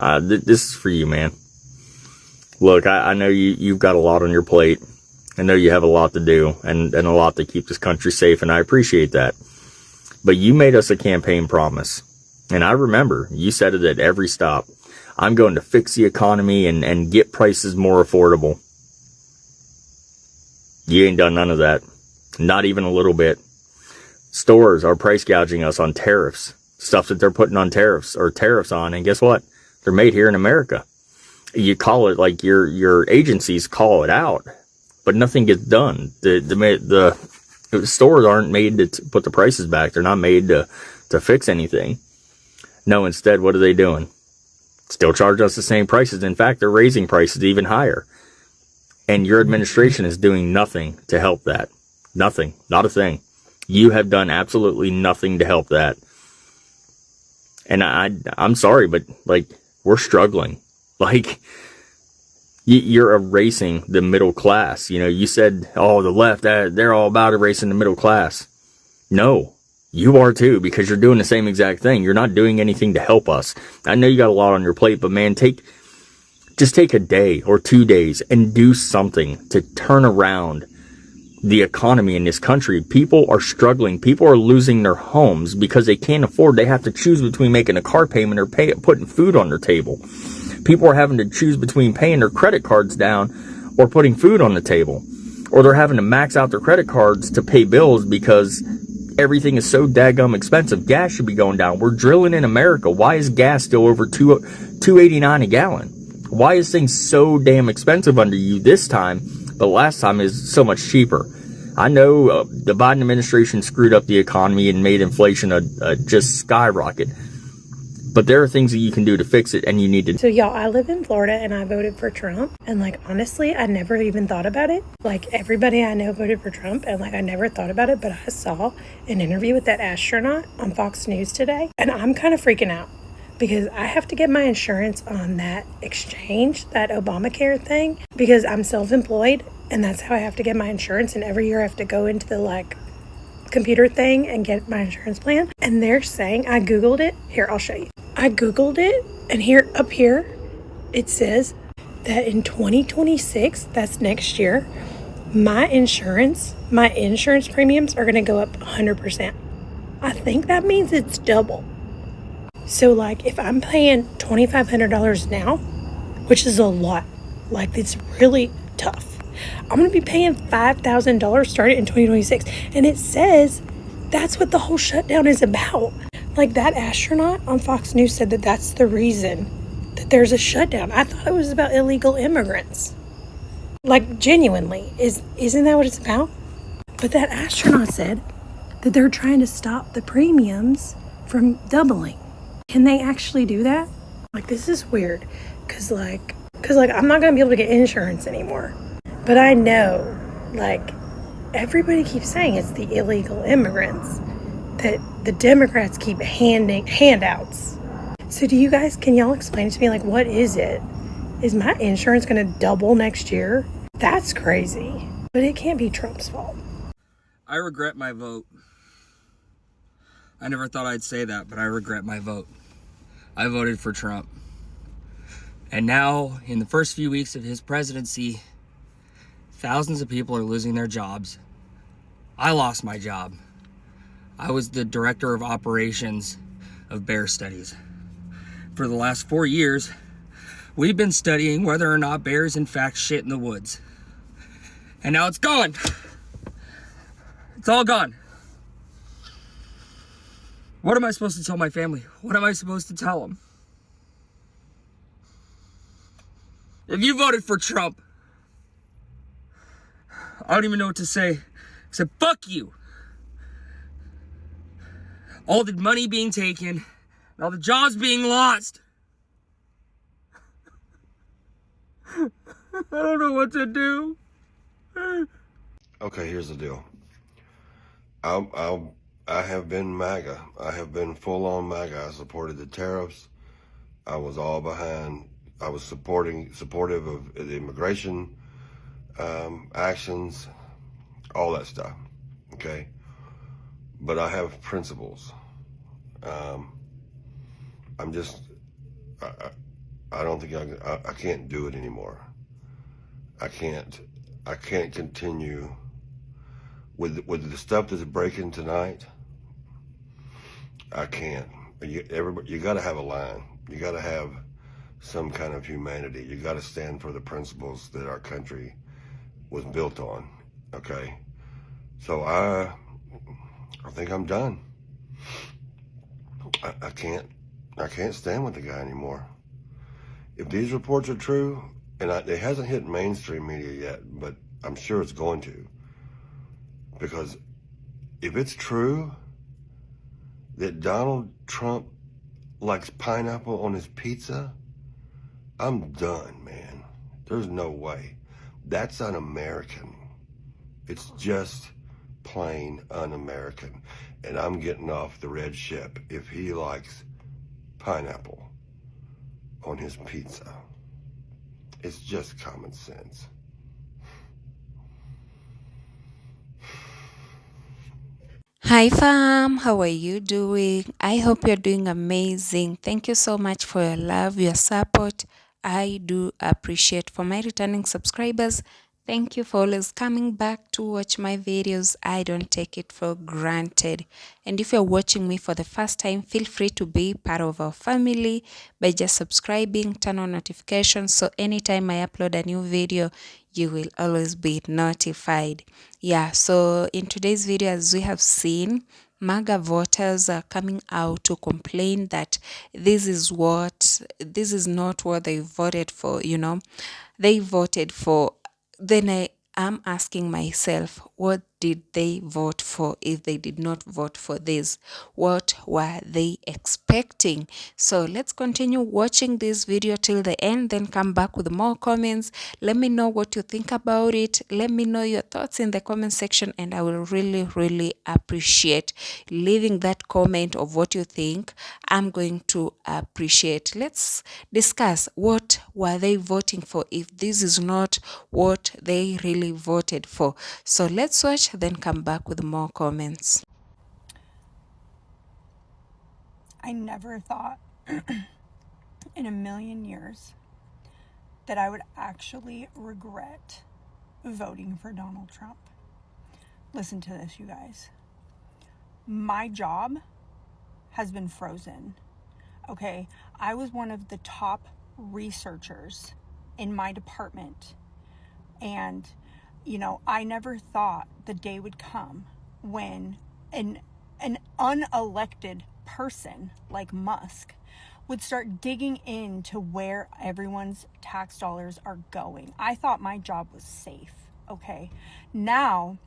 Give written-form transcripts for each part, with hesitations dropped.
This is for you, man. Look, I know you've got a lot on your plate. I know you have a lot to do and a lot to keep this country safe, and I appreciate that. But you made us a campaign promise. And I remember you said it at every stop. I'm going to fix the economy and get prices more affordable. You ain't done none of that. Not even a little bit. Stores are price gouging us on tariffs. Stuff that they're putting on tariffs on. And guess what? They're made here in America. You call it like your agencies call it out, but nothing gets done. The stores aren't made to put the prices back. They're not made to fix anything. No, instead, what are they doing? Still charge us the same prices. In fact, they're raising prices even higher. And your administration is doing nothing to help that. Nothing. Not a thing. You have done absolutely nothing to help that. And I'm sorry, but like, we're struggling. Like, you're erasing the middle class. You know, you said, oh, the left, they're all about erasing the middle class. No, you are too, because you're doing the same exact thing. You're not doing anything to help us. I know you got a lot on your plate, but man, just take a day or 2 days and do something to turn around the economy in this country. People are struggling. People are losing their homes because they can't afford. They have to choose between making a car payment or putting food on their table. People are having to choose between paying their credit cards down or putting food on the table. Or they're having to max out their credit cards to pay bills because everything is so daggum expensive. Gas should be going down. We're drilling in America. Why is gas still over $2.89 a gallon? Why is things so damn expensive under you this time, but last time is so much cheaper? I know the Biden administration screwed up the economy and made inflation just skyrocket. But there are things that you can do to fix it, and you need to. So y'all, I live in Florida and I voted for Trump. And like, honestly, I never even thought about it. Like, everybody I know voted for Trump, and like, I never thought about it. But I saw an interview with that astronaut on Fox News today, and I'm kind of freaking out because I have to get my insurance on that exchange, that Obamacare thing, because I'm self-employed and that's how I have to get my insurance. And every year I have to go into the like computer thing and get my insurance plan. And they're saying, I Googled it. Here, I'll show you. I Googled it, and here, up here, it says that in 2026, that's next year, my insurance premiums are going to go up 100%. I think that means it's double. So like, if I'm paying $2,500 now, which is a lot, like, it's really tough, I'm going to be paying $5,000 starting in 2026. And it says that's what the whole shutdown is about. Like, that astronaut on Fox News said that that's the reason that there's a shutdown. I thought it was about illegal immigrants. Like, genuinely, isn't that what it's about? But that astronaut said that they're trying to stop the premiums from doubling. Can they actually do that? Like, this is weird. Cause I'm not gonna be able to get insurance anymore. But I know, like, everybody keeps saying it's the illegal immigrants that the Democrats keep handing handouts. So can y'all explain it to me? Like, what is it? Is my insurance going to double next year? That's crazy. But it can't be Trump's fault. I regret my vote. I never thought I'd say that, but I regret my vote. I voted for Trump. And now, in the first few weeks of his presidency, thousands of people are losing their jobs. I lost my job. I was the director of operations of bear studies. For the last 4 years, we've been studying whether or not bears in fact shit in the woods. And now it's gone. It's all gone. What am I supposed to tell my family? What am I supposed to tell them? If you voted for Trump, I don't even know what to say except fuck you. All the money being taken, and all the jobs being lost. I don't know what to do. Okay, here's the deal. I have been MAGA. I have been full on MAGA. I supported the tariffs. I was all behind. I was supportive of the immigration actions, all that stuff. Okay, but I have principles. I don't think I can't do it anymore. I can't continue with the stuff that's breaking tonight. I can't. You got to have a line. You got to have some kind of humanity. You got to stand for the principles that our country was built on. Okay, so I think I'm done. I can't stand with the guy anymore. If these reports are true, and it hasn't hit mainstream media yet, but I'm sure it's going to, because if it's true that Donald Trump likes pineapple on his pizza, I'm done, man. There's no way. That's un-American. It's just plain un-American. And I'm getting off the red ship if he likes pineapple on his pizza. It's just common sense. Hi fam, how are you doing? I hope you're doing amazing. Thank you so much for your love, your support. I do appreciate. For my returning subscribers, thank you for always coming back to watch my videos. I don't take it for granted. And if you're watching me for the first time, feel free to be part of our family by just subscribing, turn on notifications, so anytime I upload a new video, you will always be notified. Yeah, so in today's video, as we have seen, MAGA voters are coming out to complain that this is not what they voted for, They voted for, then I am asking myself, what did they vote for if they did not vote for this? What were they expecting? So let's continue watching this video till the end, then come back with more comments. Let me know what you think about it. Let me know your thoughts in the comment section, and I will really, really appreciate leaving that comment of what you think. I'm going to appreciate. Let's discuss, what were they voting for if this is not what they really voted for. So let's watch, then come back with more comments. I never thought in a million years that I would actually regret voting for Donald Trump. Listen to this, you guys. My job has been frozen. Okay, I was one of the top researchers in my department, and I never thought the day would come when an unelected person like Musk would start digging into where everyone's tax dollars are going. I thought my job was safe, okay? Now,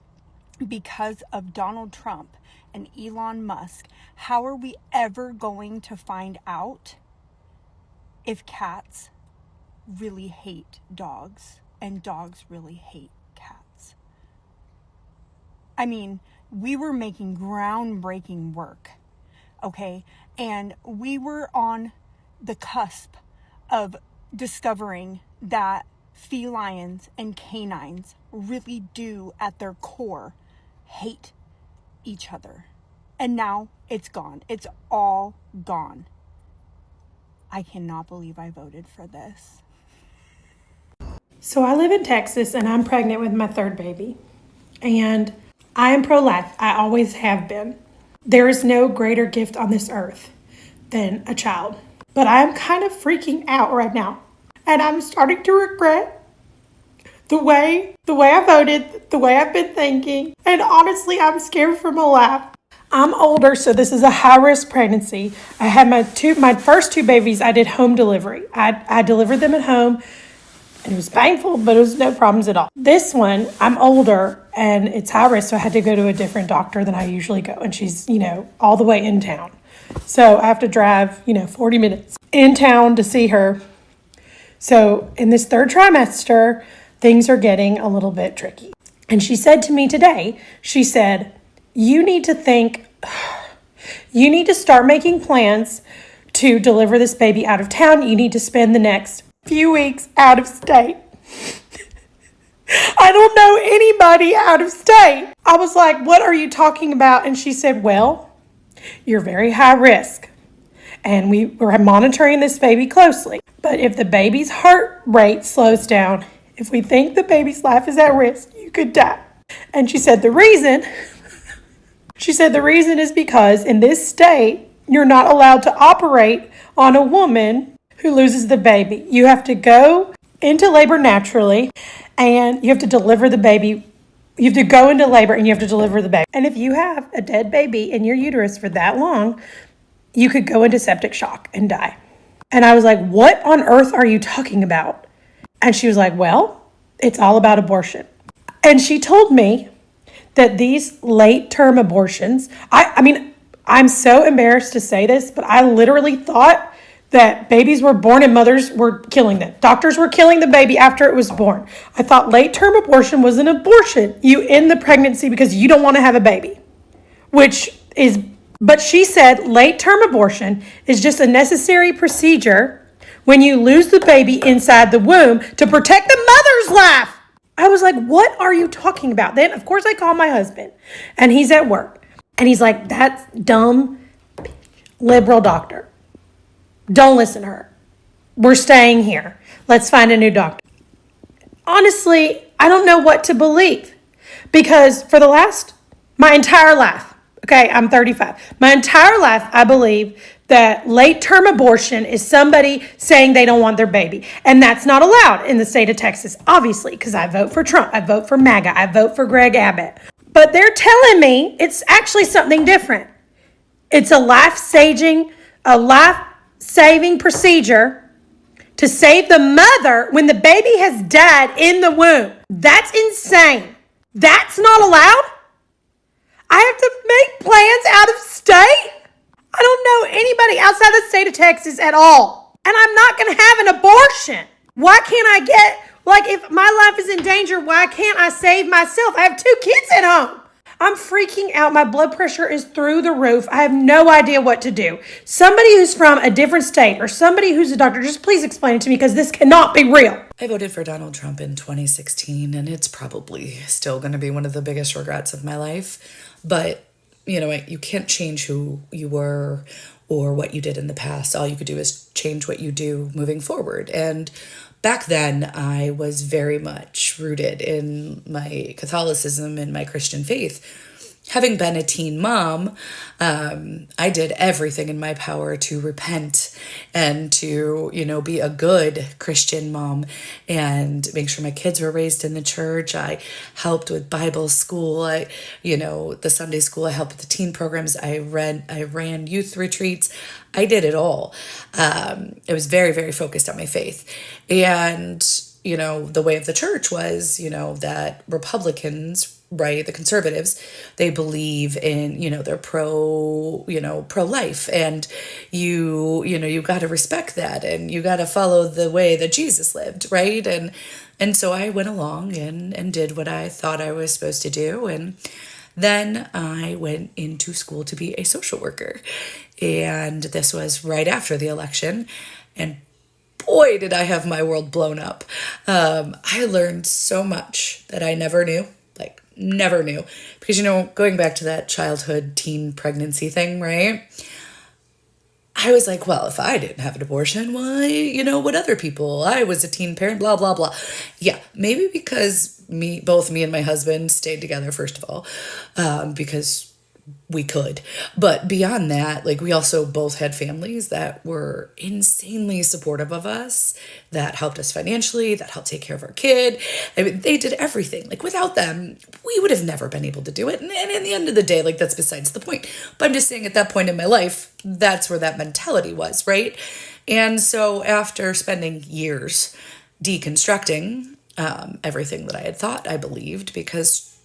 because of Donald Trump and Elon Musk, how are we ever going to find out if cats really hate dogs and dogs really hate cats? I mean, we were making groundbreaking work, okay? And we were on the cusp of discovering that felines and canines really do, at their core, hate each other. And now it's gone. It's all gone. I cannot believe I voted for this. So I live in Texas and I'm pregnant with my third baby. And I am pro-life. I always have been. There is no greater gift on this earth than a child. But I'm kind of freaking out right now. And I'm starting to regret the way I voted, the way I've been thinking. And honestly, I'm scared for my life. I'm older, so this is a high-risk pregnancy. I had my first two babies, I did home delivery. I delivered them at home. And it was painful, but it was no problems at all. This one, I'm older and it's high risk, so I had to go to a different doctor than I usually go. And she's, all the way in town. So I have to drive, 40 minutes in town to see her. So in this third trimester, things are getting a little bit tricky. And she said to me today, she said, you need to start making plans to deliver this baby out of town. You need to spend the next few weeks out of state. I don't know anybody out of state. I was like, what are you talking about? And she said, well, you're very high risk. And we're monitoring this baby closely. But if the baby's heart rate slows down, if we think the baby's life is at risk, you could die. And she said the reason is because in this state, you're not allowed to operate on a woman who loses the baby. You have to go into labor naturally, and you have to deliver the baby. You have to go into labor and you have to deliver the baby. And if you have a dead baby in your uterus for that long, you could go into septic shock and die. And I was like, what on earth are you talking about? And she was like, well, it's all about abortion. And she told me that these late-term abortions, I mean, I'm so embarrassed to say this, but I literally thought that babies were born and mothers were killing them. Doctors were killing the baby after it was born. I thought late-term abortion was an abortion. You end the pregnancy because you don't want to have a baby, but she said late-term abortion is just a necessary procedure when you lose the baby inside the womb to protect the mother's life. I was like, what are you talking about? Then, of course, I call my husband, and he's at work. And he's like, that's dumb liberal doctor. Don't listen to her. We're staying here. Let's find a new doctor. Honestly, I don't know what to believe. Because for my entire life, okay, I'm 35. My entire life, I believe that late-term abortion is somebody saying they don't want their baby. And that's not allowed in the state of Texas, obviously, because I vote for Trump. I vote for MAGA. I vote for Greg Abbott. But they're telling me it's actually something different. It's a life-saving procedure to save the mother when the baby has died in the womb. That's insane. That's not allowed? I have to make plans out of state? I don't know anybody outside the state of Texas at all. And I'm not going to have an abortion. Why can't I if my life is in danger, why can't I save myself? I have 2 kids at home. I'm freaking out. My blood pressure is through the roof. I have no idea what to do. Somebody who's from a different state or somebody who's a doctor, just please explain it to me because this cannot be real. I voted for Donald Trump in 2016, and it's probably still going to be one of the biggest regrets of my life. But you know, you can't change who you were or what you did in the past. All you could do is change what you do moving forward. And back then, I was very much rooted in my Catholicism and my Christian faith. Having been a teen mom, I did everything in my power to repent and to, be a good Christian mom and make sure my kids were raised in the church. I helped with Bible school. The Sunday school, I helped with the teen programs. I ran youth retreats. I did it all. I was very, very focused on my faith. And, the way of the church was, that Republicans, right, the conservatives, they believe in, they're pro-life, and you got to respect that, and you got to follow the way that Jesus lived, right? And so I went along and did what I thought I was supposed to do, and then I went into school to be a social worker, and this was right after the election, and boy, did I have my world blown up. I learned so much that I never knew. Because, going back to that childhood teen pregnancy thing, right? I was like, well, if I didn't have an abortion, why, what other people? I was a teen parent, blah, blah, blah. Yeah, maybe because both me and my husband stayed together, first of all, because we could. But beyond that, we also both had families that were insanely supportive of us, that helped us financially, that helped take care of our kid. I mean, they did everything. Without them, we would have never been able to do it. And in the end of the day, that's besides the point. But I'm just saying at that point in my life, that's where that mentality was, right? And so after spending years deconstructing everything that I had thought I believed, because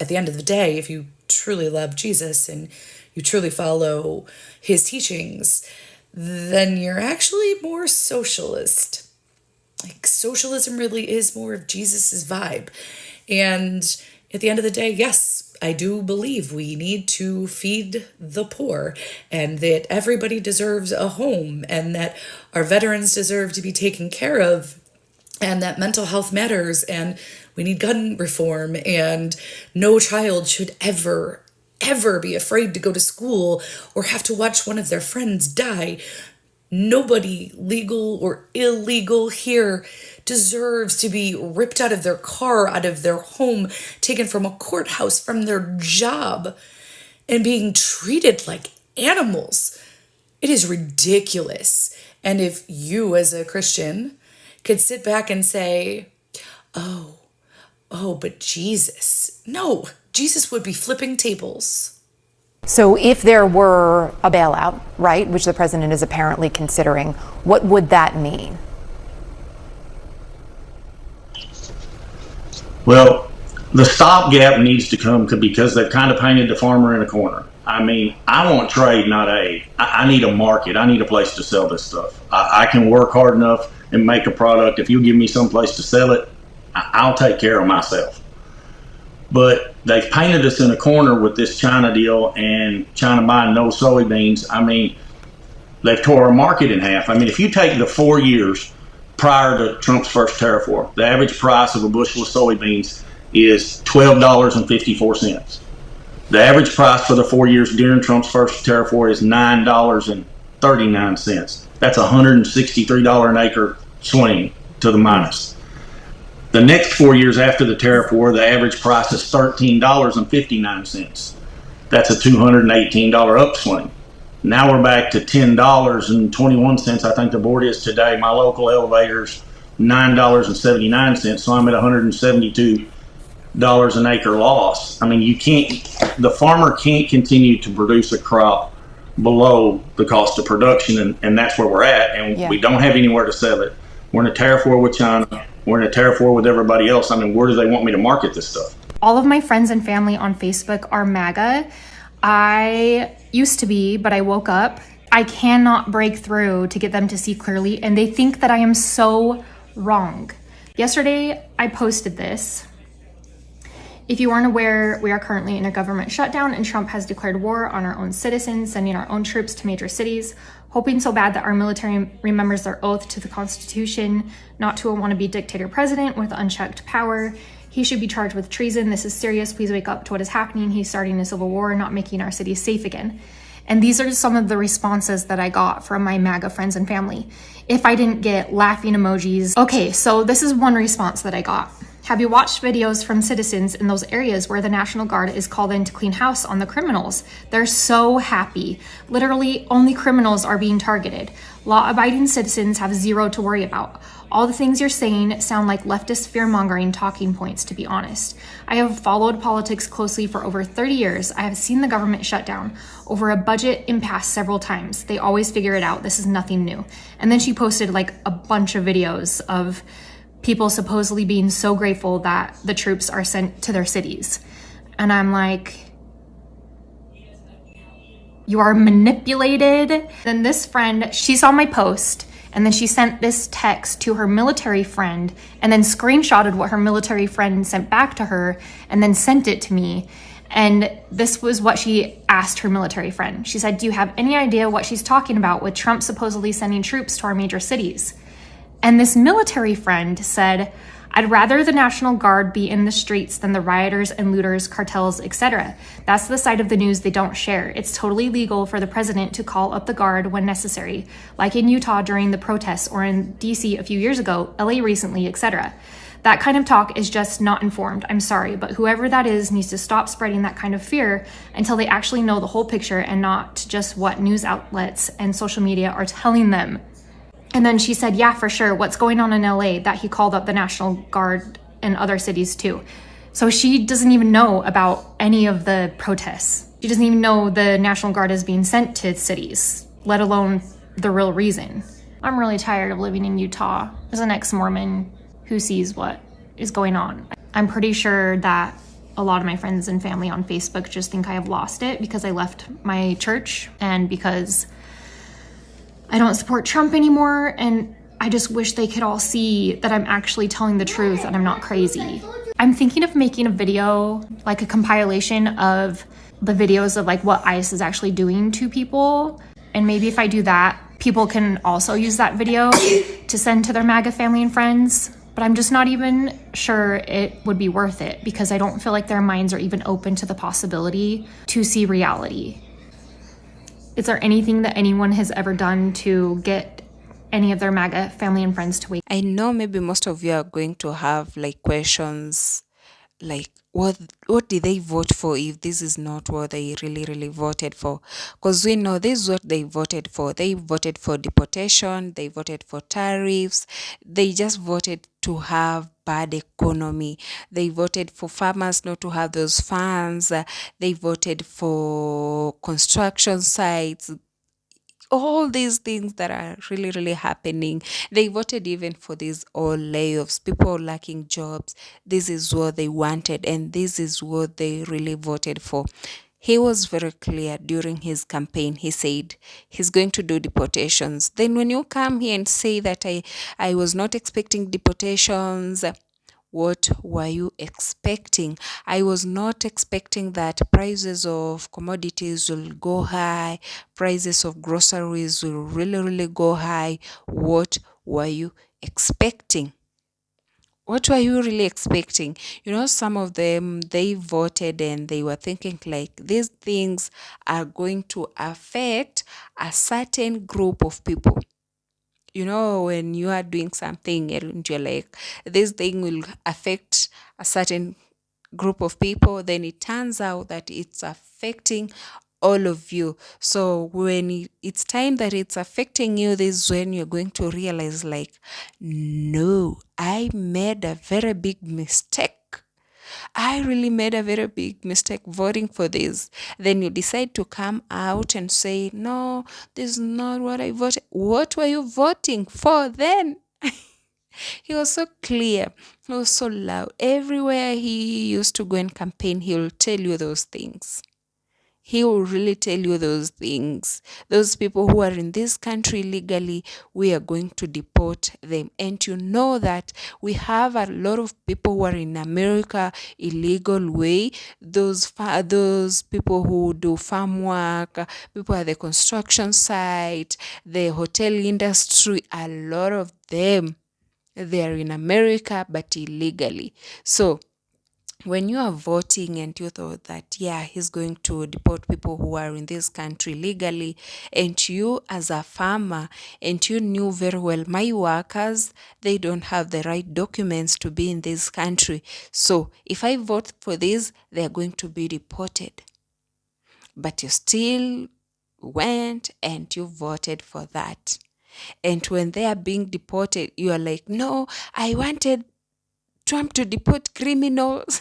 at the end of the day, if you truly love Jesus and you truly follow his teachings, then you're actually more socialist. Socialism really is more of Jesus's vibe. And at the end of the day, yes, I do believe we need to feed the poor, and that everybody deserves a home, and that our veterans deserve to be taken care of, and that mental health matters, and we need gun reform, and no child should ever be afraid to go to school or have to watch one of their friends die. Nobody, legal or illegal here, deserves to be ripped out of their car, out of their home, taken from a courthouse, from their job, and being treated like animals. It is ridiculous. And if you, as a Christian, could sit back and say, oh, but Jesus. No, Jesus would be flipping tables. So if there were a bailout, right, which the president is apparently considering, what would that mean? Well, the stopgap needs to come because they've kind of painted the farmer in a corner. I mean, I want trade, not aid. I need a market. I need a place to sell this stuff. I can work hard enough and make a product. If you give me some place to sell it, I'll take care of myself. But they've painted us in a corner with this China deal and China buying no soybeans. I mean, they've tore our market in half. I mean, if you take the 4 years prior to Trump's first tariff war, the average price of a bushel of soybeans is $12.54. The average price for the 4 years during Trump's first tariff war is $9.39. That's $163 an acre swing to the minus. The next 4 years after the tariff war, the average price is $13.59. That's a $218 upswing. Now we're back to $10.21. I think the board is today. My local elevator's $9.79, so I'm at $172 an acre loss. I mean, the farmer can't continue to produce a crop below the cost of production, and that's where we're at, and we don't have anywhere to sell it. We're in a tariff war with China. We're in a tariff war with everybody else. I mean, where do they want me to market this stuff? All of my friends and family on Facebook are MAGA. I used to be, but I woke up. I cannot break through to get them to see clearly, and they think that I am so wrong. Yesterday, I posted this. If you aren't aware, we are currently in a government shutdown and Trump has declared war on our own citizens, sending our own troops to major cities, hoping so bad that our military remembers their oath to the Constitution, not to a wannabe dictator president with unchecked power. He should be charged with treason. This is serious. Please wake up to what is happening. He's starting a civil war, not making our cities safe again. And these are some of the responses that I got from my MAGA friends and family. If I didn't get laughing emojis. Okay, so this is one response that I got. Have you watched videos from citizens in those areas where the National Guard is called in to clean house on the criminals? They're so happy. Literally, only criminals are being targeted. Law-abiding citizens have zero to worry about. All the things you're saying sound like leftist fear-mongering talking points, to be honest. I have followed politics closely for over 30 years. I have seen the government shut down over a budget impasse several times. They always figure it out. This is nothing new. And then she posted like a bunch of videos of people supposedly being so grateful that the troops are sent to their cities. And I'm like, you are manipulated. Then this friend, she saw my post and then she sent this text to her military friend and then screenshotted what her military friend sent back to her and then sent it to me. And this was what she asked her military friend. She said, do you have any idea what she's talking about with Trump supposedly sending troops to our major cities? And this military friend said, I'd rather the National Guard be in the streets than the rioters and looters, cartels, etc. That's the side of the news they don't share. It's totally legal for the president to call up the Guard when necessary, like in Utah during the protests or in DC a few years ago, LA recently, etc. That kind of talk is just not informed. I'm sorry, but whoever that is needs to stop spreading that kind of fear until they actually know the whole picture and not just what news outlets and social media are telling them. And then she said, yeah, for sure. What's going on in LA that he called up the National Guard in other cities too. So she doesn't even know about any of the protests. She doesn't even know the National Guard is being sent to cities, let alone the real reason. I'm really tired of living in Utah as an ex-Mormon who sees what is going on. I'm pretty sure that a lot of my friends and family on Facebook just think I have lost it because I left my church and because I don't support Trump anymore, and I just wish they could all see that I'm actually telling the truth and I'm not crazy. I'm thinking of making a video, like a compilation of the videos of like what ICE is actually doing to people. And maybe if I do that, people can also use that video to send to their MAGA family and friends. But I'm just not even sure it would be worth it because I don't feel like their minds are even open to the possibility to see reality. Is there anything that anyone has ever done to get any of their MAGA family and friends to wake I know maybe most of you are going to have like questions like what did they vote for if this is not what they really voted for? Because we know this is what they voted for. They voted for deportation, they voted for tariffs, they just voted to have bad economy. They voted for farmers not to have those funds. They voted for construction sites, all these things that are really happening. They voted even for these all layoffs, people lacking jobs. This is what they wanted, and this is what they really voted for. He was very clear during his campaign. He said he's going to do deportations. Then when you come here and say that I was not expecting deportations, what were you expecting? I was not expecting that prices of commodities will go high, prices of groceries will really go high. What were you expecting? What were you really expecting? You know, some of them, they voted and they were thinking like these things are going to affect a certain group of people. You know, when you are doing something and you're like, this thing will affect a certain group of people, then it turns out that it's affecting all of you. So when it's time that it's affecting you, this is when you're going to realize like, no, I made a very big mistake. I really made a very big mistake voting for this. Then you decide to come out and say, no, this is not what I voted. What were you voting for then? He was so clear. He was so loud. Everywhere he used to go and campaign, he will tell you those things. He will really tell you those things. Those people who are in this country legally, we are going to deport them. And you know that we have a lot of people who are in America illegal way. Those people who do farm work, people at the construction site, the hotel industry, a lot of them, they are in America but illegally. So when you are voting and you thought that, yeah, he's going to deport people who are in this country legally, and you as a farmer, and you knew very well, my workers, they don't have the right documents to be in this country. So if I vote for this, they're going to be deported. But you still went and you voted for that. And when they are being deported, you are like, no, I wanted Trump to deport criminals.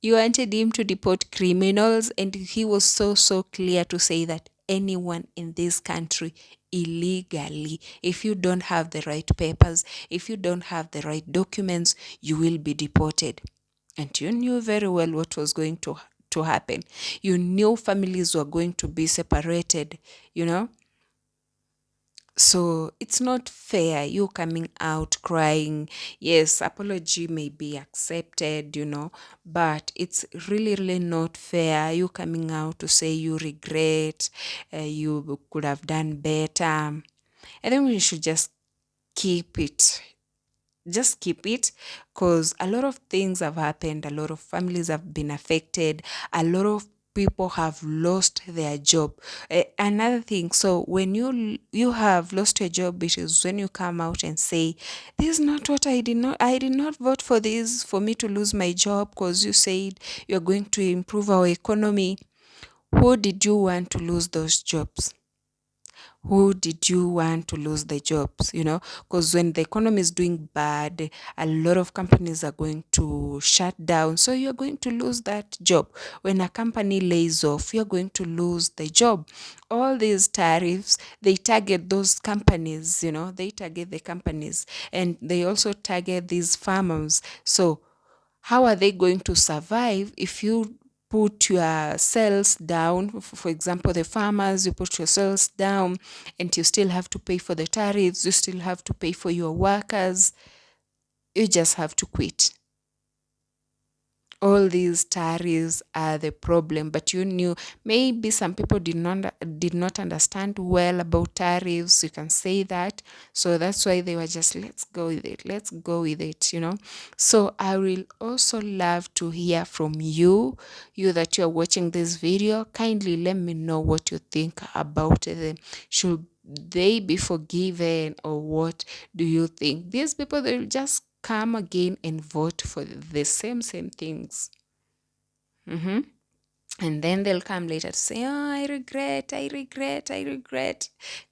You wanted him to deport criminals, and he was so clear to say that anyone in this country illegally, if you don't have the right papers, if you don't have the right documents, you will be deported. And you knew very well what was going to happen. You knew families were going to be separated, you know. So it's not fair, you coming out crying. Yes, apology may be accepted, you know, but it's really not fair, you coming out to say you regret, you could have done better. I think we should just keep it. Just keep it, because a lot of things have happened, a lot of families have been affected, a lot of people have lost their job. Another thing, so when you have lost your job, it is when you come out and say, this is not what I did not vote for this for me to lose my job, because you said you're going to improve our economy. Who did you want to lose those jobs? Who did you want to lose the jobs? You know, because when the economy is doing bad, a lot of companies are going to shut down. So you're going to lose that job. When a company lays off, you're going to lose the job. All these tariffs, they target those companies, you know, they target the companies, and they also target these farmers. So how are they going to survive if you put your sales down? For example, the farmers, you put your sales down and you still have to pay for the tariffs, you still have to pay for your workers, you just have to quit. all these tariffs are the problem, but you knew. Maybe some people did not understand well about tariffs, you can say that. So that's why they were just, let's go with it, So I will also love to hear from you that you are watching this video. Kindly let me know what you think about them. Should they be forgiven, or what do you think? These people, they will just come again and vote for the same things. And then they'll come later to say, oh, I regret.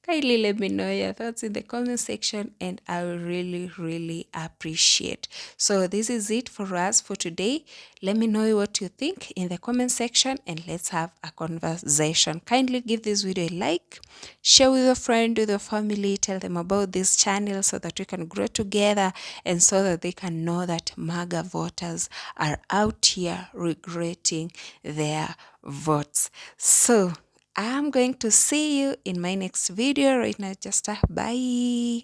Kindly let me know your thoughts in the comment section, and I will really, really appreciate. So this is it for us for today. Let me know what you think in the comment section, and let's have a conversation. Kindly give this video a like, share with a friend, with your family, tell them about this channel so that we can grow together, and so that they can know that MAGA voters are out here regretting their votes. So I'm going to see you in my next video right now. Just bye.